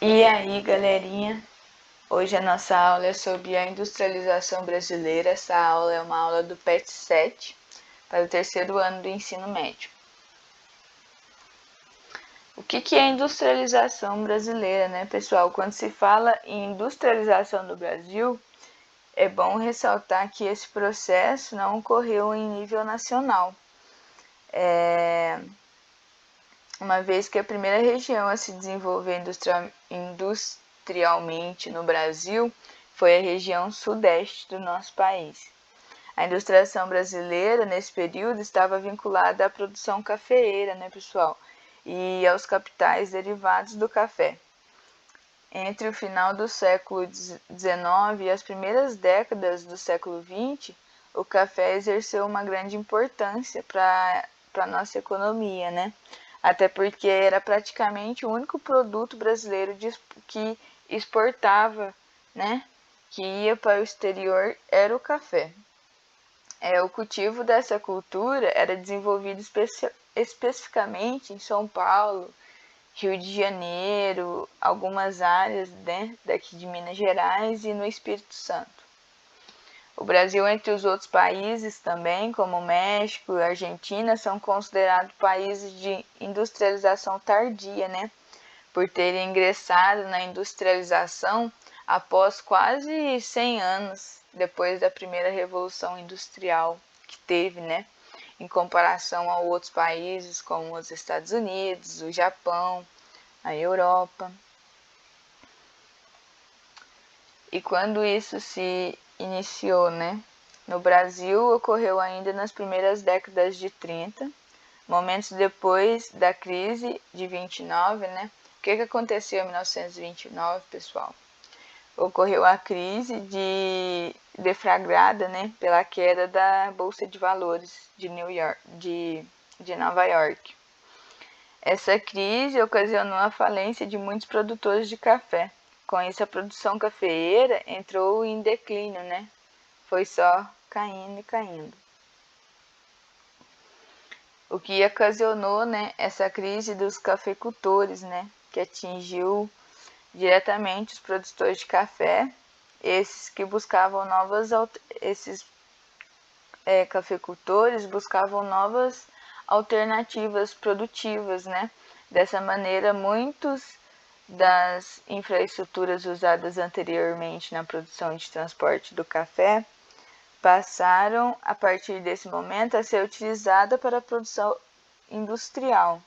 E aí, galerinha? Hoje a nossa aula é sobre a industrialização brasileira. Essa aula é uma aula do PET 7 para o terceiro ano do ensino médio. O que é a industrialização brasileira, né, pessoal? Quando se fala em industrialização do Brasil, é bom ressaltar que esse processo não ocorreu em nível nacional. Uma vez que a primeira região a se desenvolver industrialmente no Brasil foi a região sudeste do nosso país. A industrialização brasileira, nesse período, estava vinculada à produção cafeeira, né, pessoal? E aos capitais derivados do café. Entre o final do século XIX e as primeiras décadas do século XX, o café exerceu uma grande importância para a nossa economia, né? Até porque era praticamente o único produto brasileiro que exportava, né? Que ia para o exterior, era o café. O cultivo dessa cultura era desenvolvido especificamente em São Paulo, Rio de Janeiro, algumas áreas, né, daqui de Minas Gerais e no Espírito Santo. O Brasil, entre os outros países também, como México e Argentina, são considerados países de industrialização tardia, né, por terem ingressado na industrialização após quase 100 anos depois da primeira revolução industrial que teve, né, em comparação a outros países como os Estados Unidos, o Japão, a Europa. E quando isso se iniciou, né, no Brasil, ocorreu ainda nas primeiras décadas de 30, momentos depois da crise de 29, né? O que aconteceu em 1929, pessoal? Ocorreu a crise deflagrada, né, pela queda da Bolsa de Valores de Nova York. Essa crise ocasionou a falência de muitos produtores de café. Com isso, a produção cafeeira entrou em declínio, né? Foi só caindo e caindo. O que ocasionou, né, essa crise dos cafeicultores, né, que atingiu diretamente os produtores de café, esses que buscavam cafeicultores buscavam novas alternativas produtivas, né? Dessa maneira, muitos das infraestruturas usadas anteriormente na produção de transporte do café passaram, a partir desse momento, a ser utilizada para a produção industrial.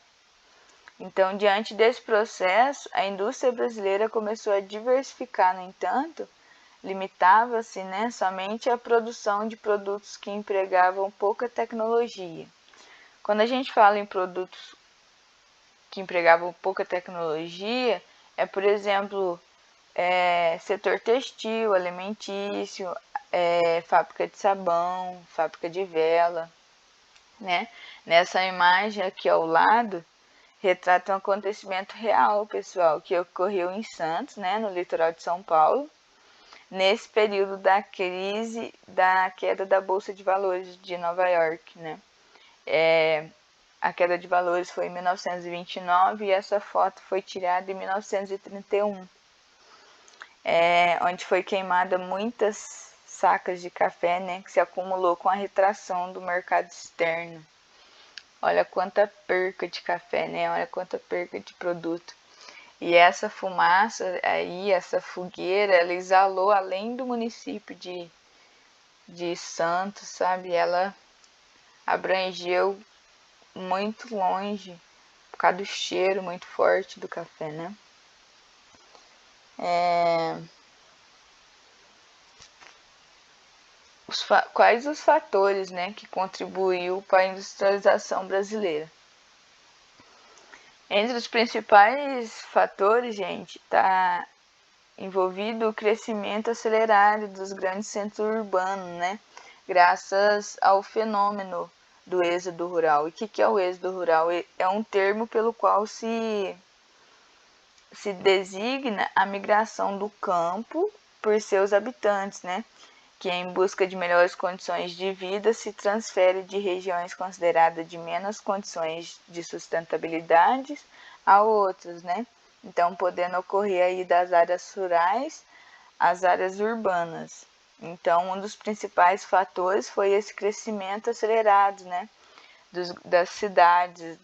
Então, diante desse processo, a indústria brasileira começou a diversificar, no entanto, limitava-se, né, somente à produção de produtos que empregavam pouca tecnologia. Quando a gente fala em produtos que empregavam pouca tecnologia, por exemplo, setor textil, alimentício, fábrica de sabão, fábrica de vela, né? Nessa imagem aqui ao lado, retrata um acontecimento real, pessoal, que ocorreu em Santos, né, no litoral de São Paulo, nesse período da crise da queda da Bolsa de Valores de Nova York, né? A queda de valores foi em 1929 e essa foto foi tirada em 1931, onde foi queimada muitas sacas de café, né, que se acumulou com a retração do mercado externo. Olha quanta perca de café, né? Olha quanta perca de produto. E essa fumaça aí, essa fogueira, ela exalou além do município de Santos, sabe? Ela abrangeu muito longe, por causa do cheiro muito forte do café, né? Quais os fatores, né, que contribuiu para a industrialização brasileira? Entre os principais fatores, gente, está envolvido o crescimento acelerado dos grandes centros urbanos, né? Graças ao fenômeno do êxodo rural. E o que é o êxodo rural? É um termo pelo qual se designa a migração do campo por seus habitantes, né? Que em busca de melhores condições de vida se transfere de regiões consideradas de menos condições de sustentabilidade a outras, né? então podendo ocorrer aí das áreas rurais às áreas urbanas. Então, um dos principais fatores foi esse crescimento acelerado, né, das cidades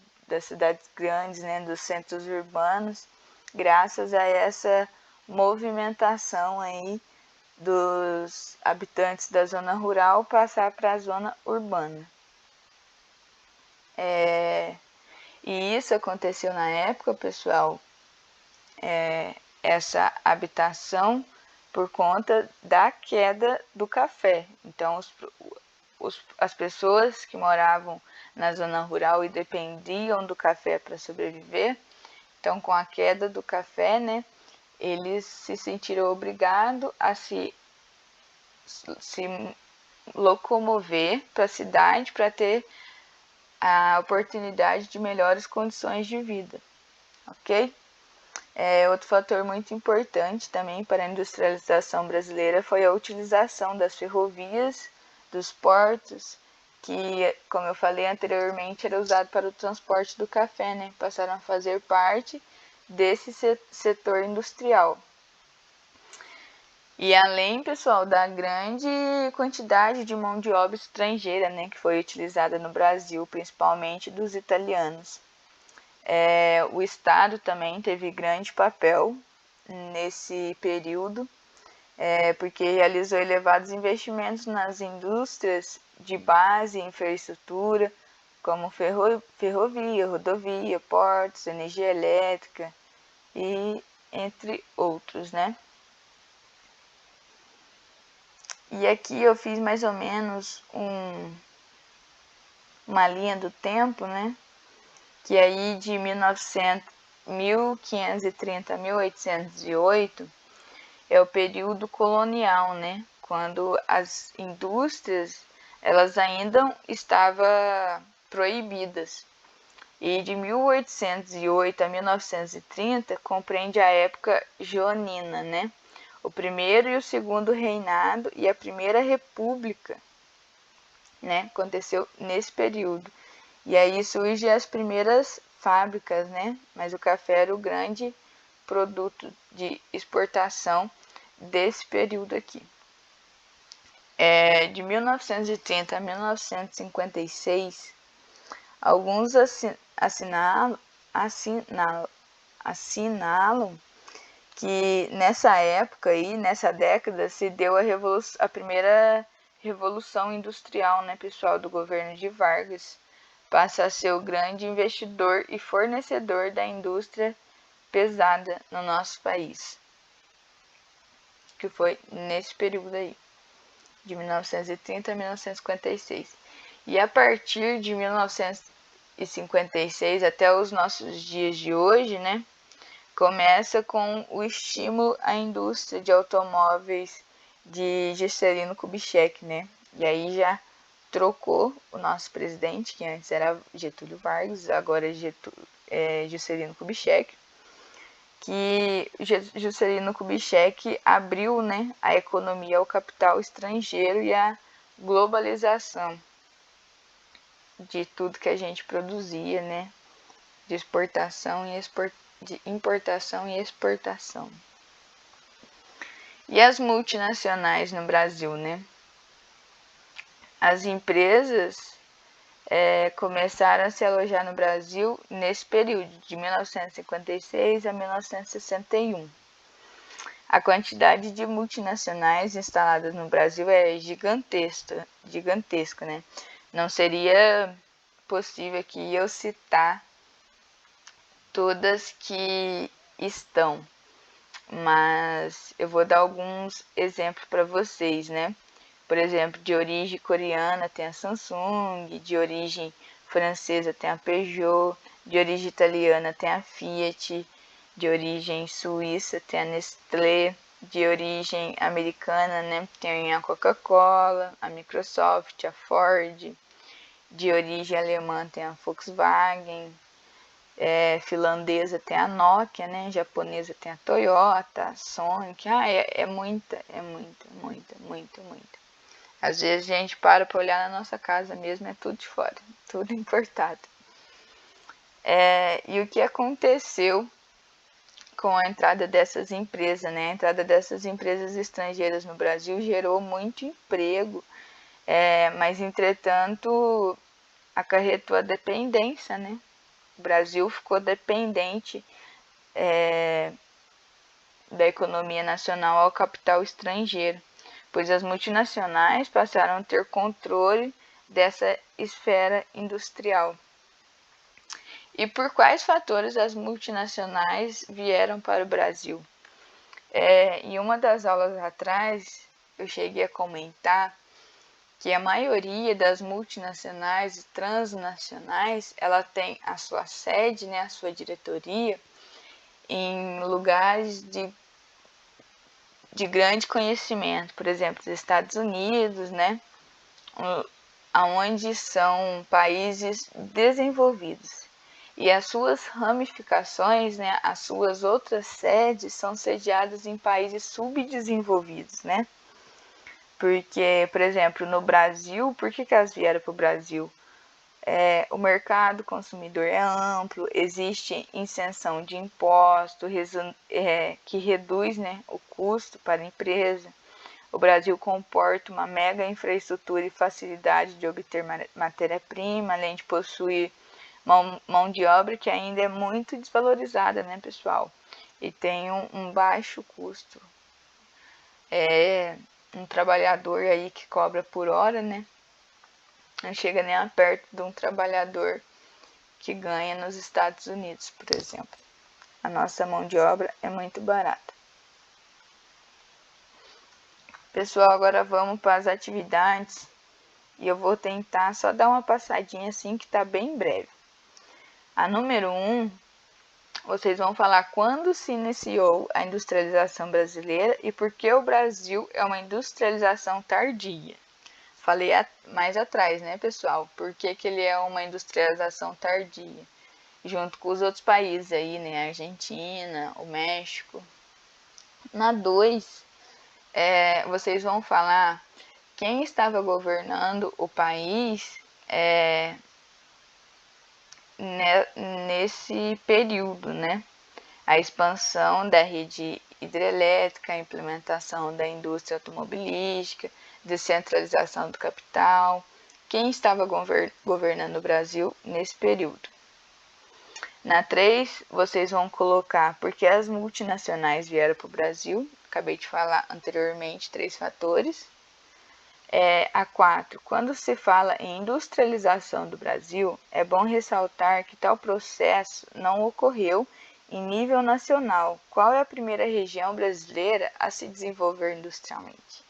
grandes, né, dos centros urbanos, graças a essa movimentação aí dos habitantes da zona rural passar para a zona urbana. E isso aconteceu na época, pessoal, essa habitação por conta da queda do café. Então, as pessoas que moravam na zona rural e dependiam do café para sobreviver, então com a queda do café, né, eles se sentiram obrigados a se locomover para a cidade para ter a oportunidade de melhores condições de vida, ok? Outro fator muito importante também para a industrialização brasileira foi a utilização das ferrovias, dos portos, que, como eu falei anteriormente, era usado para o transporte do café, né? Passaram a fazer parte desse setor industrial. E além, pessoal, da grande quantidade de mão de obra estrangeira, né, que foi utilizada no Brasil, principalmente dos italianos. O Estado também teve grande papel nesse período, porque realizou elevados investimentos nas indústrias de base e infraestrutura, como ferrovia, rodovia, portos, energia elétrica e entre outros, né? E aqui eu fiz mais ou menos uma linha do tempo, né? Que aí de 1530 a 1808 é o período colonial, né? Quando as indústrias elas ainda estavam proibidas. E de 1808 a 1930 compreende a época joanina, né? O primeiro e o segundo reinado e a primeira república, né? Aconteceu nesse período. E aí surgem as primeiras fábricas, né? Mas o café era o grande produto de exportação desse período aqui. De 1930 a 1956, alguns assinalam que nessa época aí, nessa década, se deu a primeira revolução industrial, né, pessoal, do governo de Vargas. Passa a ser o grande investidor e fornecedor da indústria pesada no nosso país, que foi nesse período aí, de 1930 a 1956. E a partir de 1956 até os nossos dias de hoje, né, começa com o estímulo à indústria de automóveis de Juscelino Kubitschek, né? E aí já trocou o nosso presidente, que antes era Getúlio Vargas, agora é Juscelino Kubitschek, que Juscelino Kubitschek abriu, né, a economia ao capital estrangeiro e a globalização de tudo que a gente produzia, né, de exportação e de importação e exportação. E as multinacionais no Brasil, né? As empresas começaram a se alojar no Brasil nesse período, de 1956 a 1961. A quantidade de multinacionais instaladas no Brasil é gigantesca, né? Não seria possível aqui eu citar todas que estão, mas eu vou dar alguns exemplos para vocês, né? Por exemplo, de origem coreana tem a Samsung, de origem francesa tem a Peugeot, de origem italiana tem a Fiat, de origem suíça tem a Nestlé, de origem americana, né, tem a Coca-Cola, a Microsoft, a Ford, de origem alemã tem a Volkswagen, finlandesa tem a Nokia, né, japonesa tem a Toyota, a Sonic, é muita. Às vezes a gente para olhar na nossa casa mesmo, é tudo de fora, tudo importado. E o que aconteceu com a entrada dessas empresas, né? A entrada dessas empresas estrangeiras no Brasil gerou muito emprego, mas entretanto acarretou a dependência, né? O Brasil ficou dependente da economia nacional ao capital estrangeiro, pois as multinacionais passaram a ter controle dessa esfera industrial. E por quais fatores as multinacionais vieram para o Brasil? Em uma das aulas atrás, eu cheguei a comentar que a maioria das multinacionais e transnacionais, ela tem a sua sede, né, a sua diretoria, em lugares de grande conhecimento, por exemplo, os Estados Unidos, né, onde são países desenvolvidos. E as suas ramificações, né, as suas outras sedes são sediadas em países subdesenvolvidos, né? Porque, por exemplo, no Brasil, por que elas vieram para o Brasil? O mercado consumidor é amplo, existe isenção de imposto que reduz, né, o custo para a empresa. O Brasil comporta uma mega infraestrutura e facilidade de obter matéria-prima, além de possuir mão de obra que ainda é muito desvalorizada, né, pessoal? E tem um baixo custo. Um trabalhador aí que cobra por hora, né? Não chega nem a perto de um trabalhador que ganha nos Estados Unidos, por exemplo. A nossa mão de obra é muito barata. Pessoal, agora vamos para as atividades. E eu vou tentar só dar uma passadinha assim que tá bem breve. A número 1, vocês vão falar quando se iniciou a industrialização brasileira e por que o Brasil é uma industrialização tardia. Falei mais atrás, né, pessoal? Por que ele é uma industrialização tardia? Junto com os outros países aí, né? A Argentina, o México. Na 2, vocês vão falar quem estava governando o país nesse período, né? A expansão da rede hidrelétrica, a implementação da indústria automobilística, descentralização do capital. Quem estava governando o Brasil nesse período? Na 3, vocês vão colocar porque as multinacionais vieram para o Brasil. Acabei de falar anteriormente 3 fatores. A 4, quando se fala em industrialização do Brasil, é bom ressaltar que tal processo não ocorreu em nível nacional. Qual é a primeira região brasileira a se desenvolver industrialmente?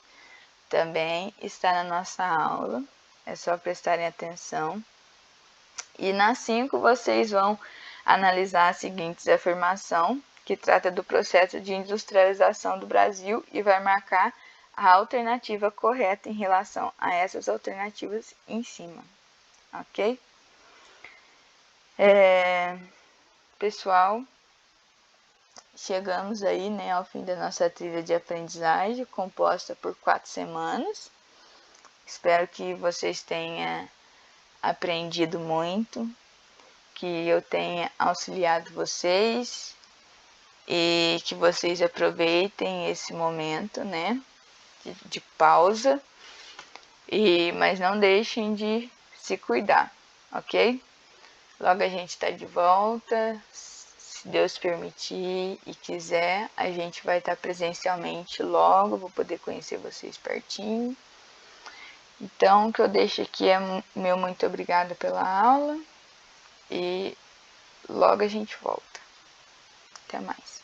Também está na nossa aula, é só prestarem atenção. E na 5, vocês vão analisar as seguintes afirmações, que trata do processo de industrialização do Brasil e vai marcar a alternativa correta em relação a essas alternativas em cima, ok? Pessoal, chegamos aí, né, ao fim da nossa trilha de aprendizagem, composta por 4 semanas. Espero que vocês tenham aprendido muito, que eu tenha auxiliado vocês e que vocês aproveitem esse momento, né, de pausa, mas não deixem de se cuidar, ok? Logo a gente está de volta, se Deus permitir e quiser, a gente vai estar presencialmente logo, vou poder conhecer vocês pertinho. Então, o que eu deixo aqui é meu muito obrigada pela aula e logo a gente volta. Até mais.